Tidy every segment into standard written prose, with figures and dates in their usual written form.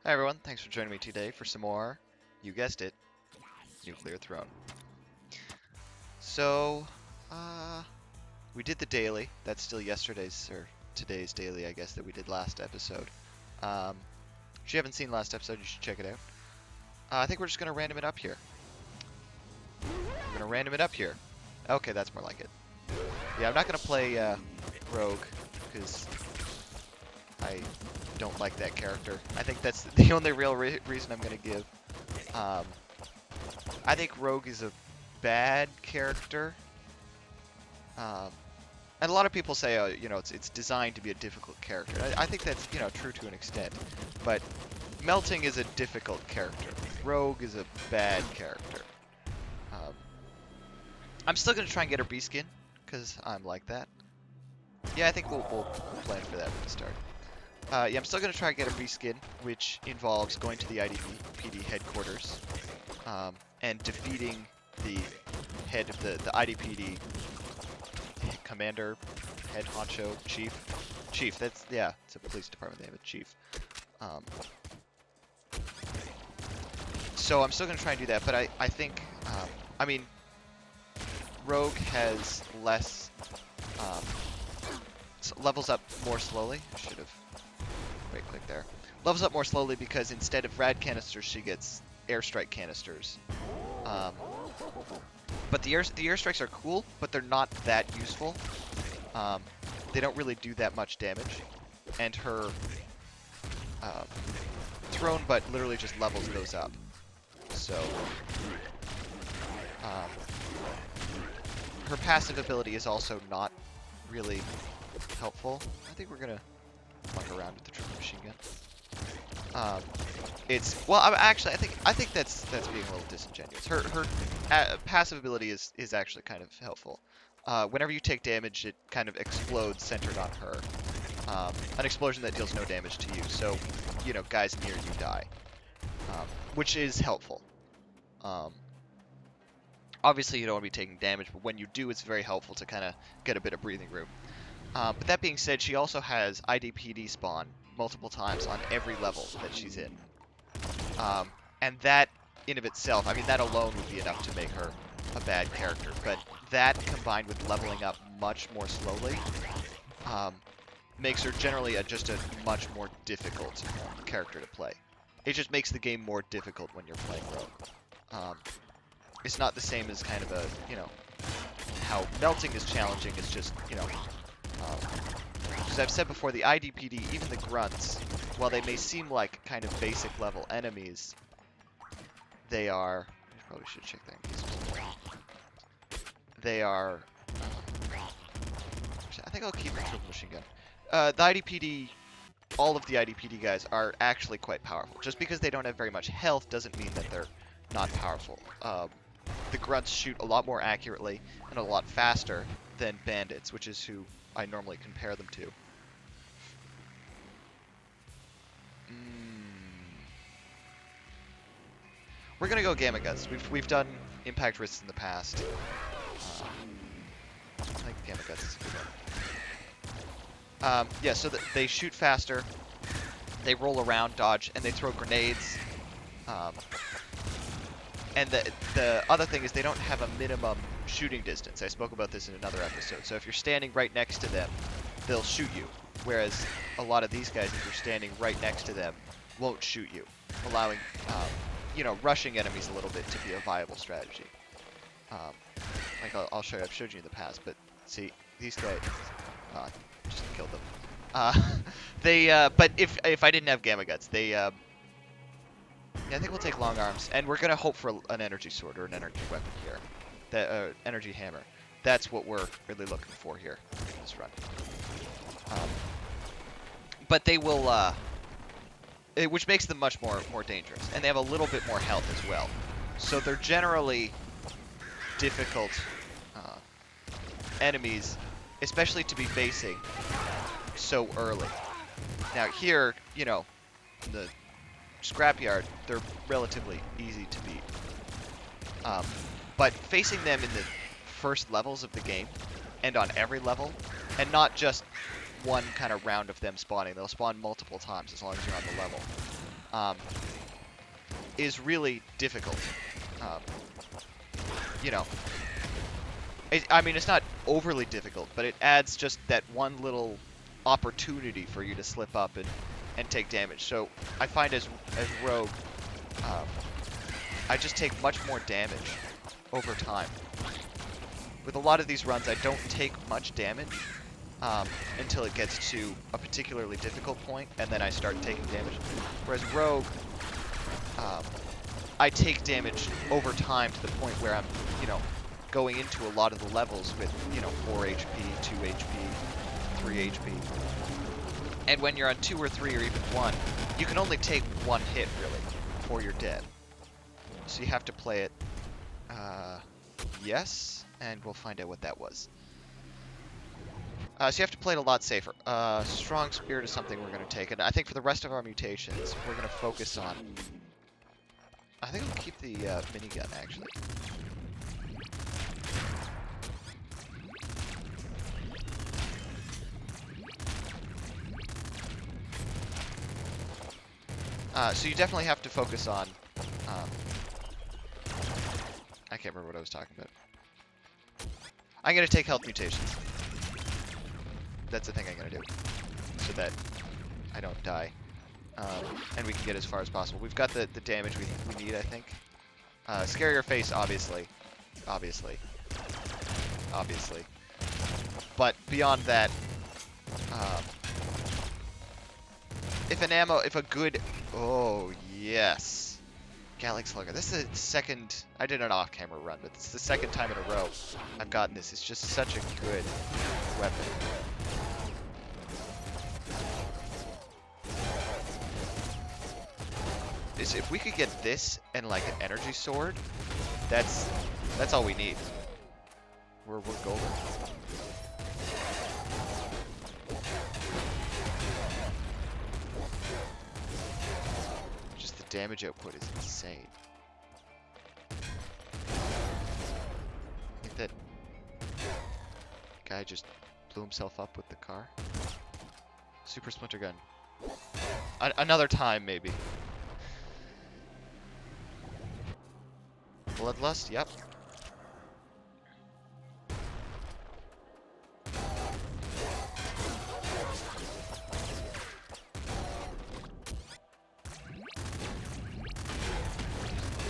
Hi everyone, thanks for joining me today for some more, you guessed it, Nuclear Throne. So, uh, we did the daily. That's still yesterday's, or today's daily, I guess, that we did last episode. If you haven't seen last episode, you should check it out. I think we're just gonna random it up here. We're gonna random it up here. Okay, that's more like it. Yeah, I'm not gonna play, Rogue, because I don't like that character. I think that's the only real reason I'm gonna give. I think Rogue is a bad character. And a lot of people say, it's designed to be a difficult character. I think that's, true to an extent. But Melting is a difficult character. Rogue is a bad character. I'm still going to try and get her B-skin, because I'm like that. Yeah, I think we'll plan for that from the start. Yeah, I'm still going to try and get a B-skin, which involves going to the IDPD headquarters and defeating the head of the IDPD commander, head honcho, chief. That's, yeah, it's a police department name, chief. So I'm still gonna try and do that, but I think, I mean, Rogue has less, levels up more slowly. I should have right-clicked there. Levels up more slowly because instead of rad canisters, she gets airstrike canisters. But the airstrikes are cool, but they're not that useful. They don't really do that much damage, and her throne butt literally just levels those up. So her passive ability is also not really helpful. I think we're gonna fuck around with the triple machine gun. I think that's being a little disingenuous. Her passive ability is actually kind of helpful. Whenever you take damage, it kind of explodes centered on her. An explosion that deals no damage to you. So, guys near you die, which is helpful. Obviously, you don't want to be taking damage, but when you do, it's very helpful to kind of get a bit of breathing room. But that being said, she also has IDPD spawn multiple times on every level that she's in. And that, in of itself, I mean, that alone would be enough to make her a bad character. But that, combined with leveling up much more slowly, makes her generally just a much more difficult character to play. It just makes the game more difficult when you're playing Rogue. It's not the same as kind of a, how Melting is challenging. It's just, as I've said before, the IDPD, even the grunts, while they may seem like kind of basic level enemies, they are, I probably should check that in case they are, I think I'll keep the triple machine gun. The IDPD, all of the IDPD guys are actually quite powerful. Just because they don't have very much health doesn't mean that they're not powerful. The grunts shoot a lot more accurately and a lot faster than bandits, which is who I normally compare them to. We're gonna go Gamma Guts. We've done Impact Wrists in the past. I think Gamma Guts is a good one. Yeah, so they shoot faster, they roll around, dodge, and they throw grenades. And the other thing is they don't have a minimum shooting distance. I spoke about this in another episode. So if you're standing right next to them, they'll shoot you. Whereas a lot of these guys, if you're standing right next to them, won't shoot you, allowing, rushing enemies a little bit to be a viable strategy. Like I'll show you, I've showed you in the past, but see, these guys, just killed them. But if I didn't have Gamma Guts, yeah, I think we'll take long arms, and we're gonna hope for an energy sword or an energy weapon here, that energy hammer. That's what we're really looking for here in this run. But they will, which makes them much more dangerous, and they have a little bit more health as well. So they're generally difficult enemies, especially to be facing so early. Now here, in the scrapyard, they're relatively easy to beat. But facing them in the first levels of the game, and on every level, and not just one kind of round of them spawning. They'll spawn multiple times as long as you're on the level. um, is really difficult. Um, you know, I mean, it's not overly difficult, but it adds just that one little opportunity for you to slip up and take damage. So I find as rogue, um, I just take much more damage over time. With a lot of these runs, I don't take much damage until it gets to a particularly difficult point, and then I start taking damage. Whereas rogue, I take damage over time to the point where I'm, going into a lot of the levels with, 4 HP, 2 HP, 3 HP. And when you're on 2 or 3 or even 1, you can only take 1 hit, really, or you're dead. So you have to play it, yes, and we'll find out what that was. So you have to play it a lot safer. Strong Spirit is something we're going to take, and I think for the rest of our mutations, we're going to focus on... I think we'll keep the minigun, actually. So you definitely have to focus on... I can't remember what I was talking about. I'm going to take health mutations. That's the thing I'm going to do. So that I don't die. And we can get as far as possible. We've got the damage we need, I think. Scarier face, obviously. Obviously. But beyond that, if a good... Oh, yes. Gallic Slugger. This is the second... I did an off-camera run, but it's the second time in a row I've gotten this. It's just such a good weapon. If we could get this and like an energy sword, that's all we need. We're golden. Just the damage output is insane. I think that guy just blew himself up with the car. Super Splinter Gun. Another time, maybe. Bloodlust, yep.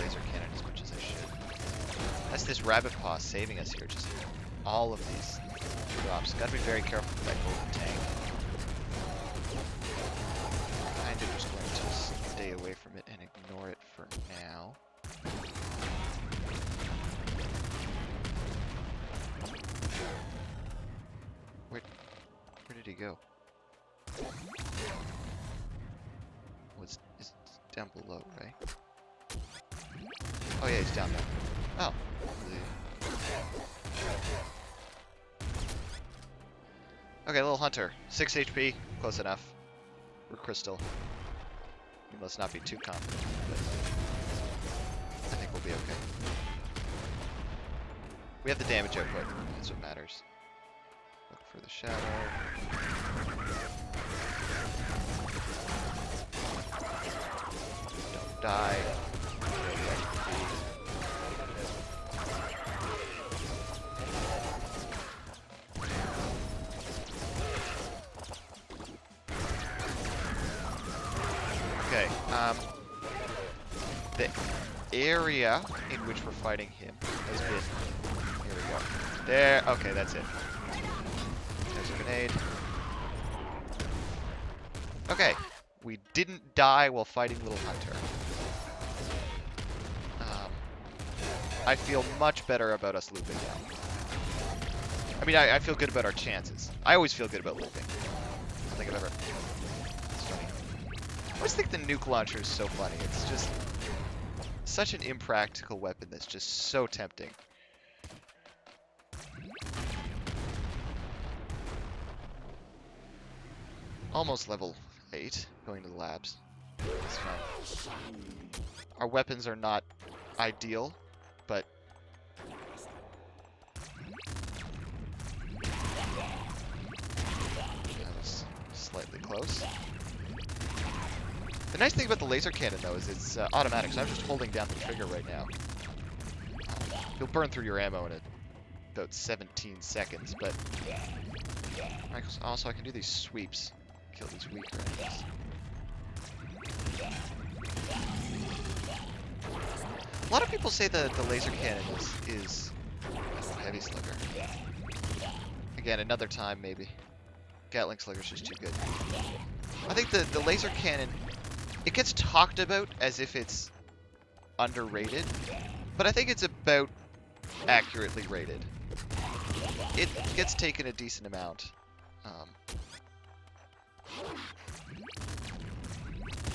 Laser cannon as much as I should. That's this rabbit paw saving us here. Just all of these drops. Gotta be very careful with that golden tank. Kinda just going to stay away from it and ignore it for now. Where did he go? Is down below, right? Oh yeah, he's down there. Oh. Okay, little hunter. 6 HP, close enough. We're crystal. We must not be too confident, but I think we'll be okay. We have the damage output, that's what matters. Look for the shadow. Don't die. Okay, the area in which we're fighting him has been... Here we go. There, okay, that's it. There's a grenade. Okay, we didn't die while fighting Little Hunter. I feel much better about us looping now. I mean, I feel good about our chances. I always feel good about looping. I don't think I've ever... It's funny. I always think the nuke launcher is so funny. It's just such an impractical weapon that's just so tempting. Almost level 8, going to the labs. It's fine. Our weapons are not ideal, but... That was slightly close. The nice thing about the laser cannon, though, is it's automatic, so I'm just holding down the trigger right now. You'll burn through your ammo in about 17 seconds, but also I can do these sweeps, kill these weaker enemies. A lot of people say that the laser cannon is heavy slugger. Again, another time maybe. Gatling slugger's just too good. I think the laser cannon, it gets talked about as if it's underrated, but I think it's about accurately rated. It gets taken a decent amount.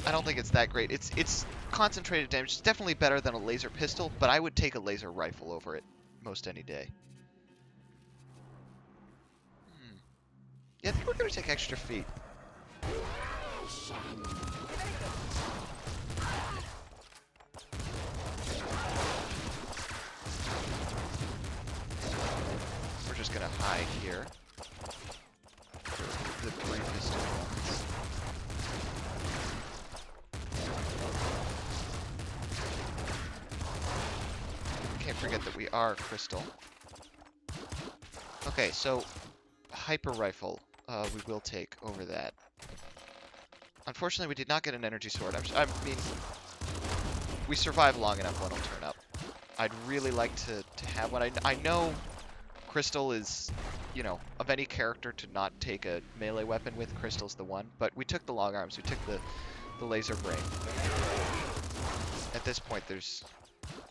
I don't think it's that great. It's concentrated damage. It's definitely better than a laser pistol, but I would take a laser rifle over it most any day. Yeah, I think we're gonna take extra feet. We're just gonna hide here. The briefest of moments. Can't forget that we are Crystal. Okay, so hyper rifle we will take over that. Unfortunately, we did not get an energy sword. I mean, we survived long enough, one will turn up. I'd really like to have one. I know Crystal is, you know, of any character to not take a melee weapon with, Crystal's the one. But we took the long arms, we took the laser brain. At this point, there's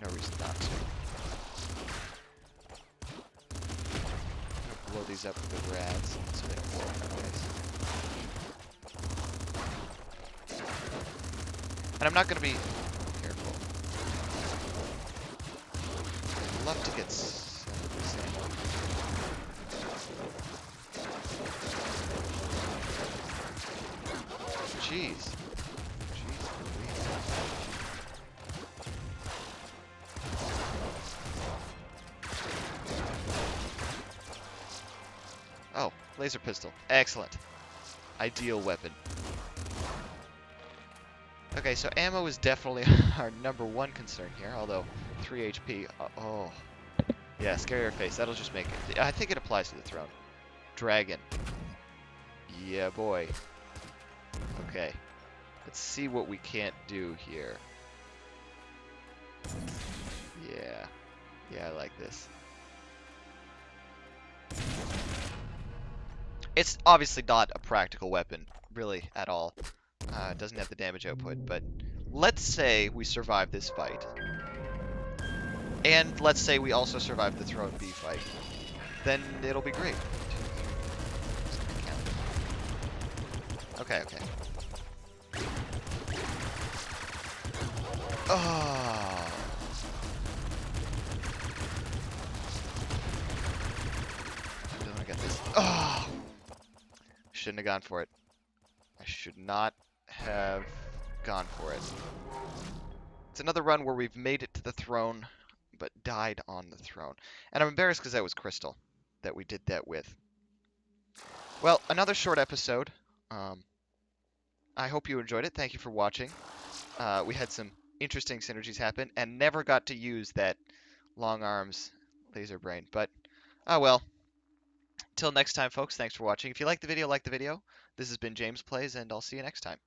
no reason not to. Blow these up with the rads so they don't blow up our ways. And I'm not going to be careful. I'd love to get some of this ammo. Jeez. Oh, laser pistol. Excellent. Ideal weapon. Okay, so ammo is definitely our number one concern here, although 3 HP. Oh. Yeah, scarier face. That'll just make it. I think it applies to the throne. Dragon. Yeah, boy. Okay. Let's see what we can't do here. Yeah. Yeah, I like this. It's obviously not a practical weapon, really, at all. It doesn't have the damage output, but let's say we survive this fight. And let's say we also survive the Throne B fight. Then it'll be great. Okay, okay. Oh. I really want to get this. Oh. Shouldn't have gone for it. I should not have gone for it. It's another run where we've made it to the throne, but died on the throne. And I'm embarrassed because that was Crystal that we did that with. Well, another short episode. I hope you enjoyed it. Thank you for watching. We had some interesting synergies happen and never got to use that long arms laser brain. But, oh well. Till next time, folks, thanks for watching. If you like the video, like the video. This has been James Plays, and I'll see you next time.